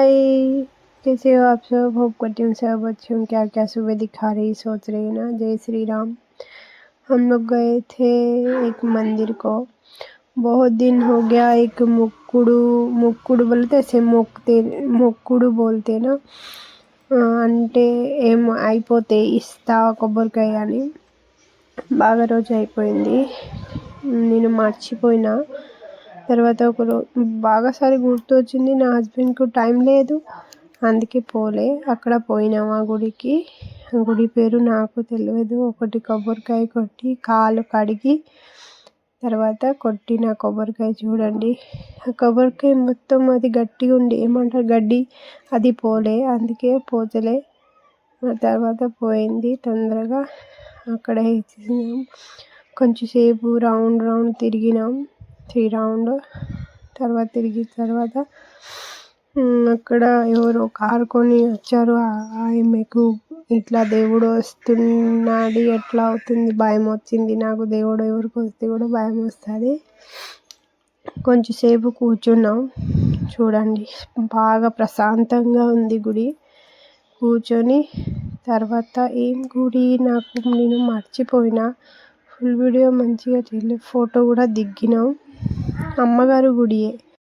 हाय, कैसे हो आप सब? होप करती हूँ सब अच्छे हों। क्या क्या सुबह दिखा रही सोच रही ना। जय श्री राम। हम लोग गए थे एक मंदिर को, बहुत दिन हो गया। एक ముక్కుడు बोलते ऐसे మొక్కుడు बोलते ना, అంటే ఏం అయిపోతే ఇస్తా కొబ్బరికాయ అని. బాగా రోజు అయిపోయింది, నేను మర్చిపోయినా. తర్వాత బాగాసారి గుర్తు వచ్చింది. నా హస్బెండ్కు టైం లేదు, అందుకే పోలే. అక్కడ పోయినాం ఆ గుడికి. గుడి పేరు నాకు తెలియదు. ఒకటి కొబ్బరికాయ కొట్టి కాలు కడిగి తర్వాత కొట్టిన కొబ్బరికాయ చూడండి. ఆ కొబ్బరికాయ మొత్తం అది గట్టిగా ఉండి ఏమంటారు గడ్డి, అది పోలే, అందుకే పోతలే. తర్వాత పోయింది తొందరగా. అక్కడ కొంచెంసేపు రౌండ్ తిరిగినాం, 3 రౌండ్. తర్వాత తిరిగిన తర్వాత అక్కడ ఎవరో కారు కొని వచ్చారు. ఆమెకు ఇట్లా దేవుడు వస్తున్నాడు, ఎట్లా అవుతుంది, భయం వచ్చింది నాకు. దేవుడు ఎవరికి వస్తే కూడా భయం వస్తుంది. కొంచెంసేపు కూర్చున్నాం. చూడండి బాగా ప్రశాంతంగా ఉంది గుడి. కూర్చొని తర్వాత ఏం గుడి నేను మర్చిపోయినా. ఫుల్ వీడియో మంచిగా ఫోటో కూడా దిగినాం. అమ్మగారు గుడియే.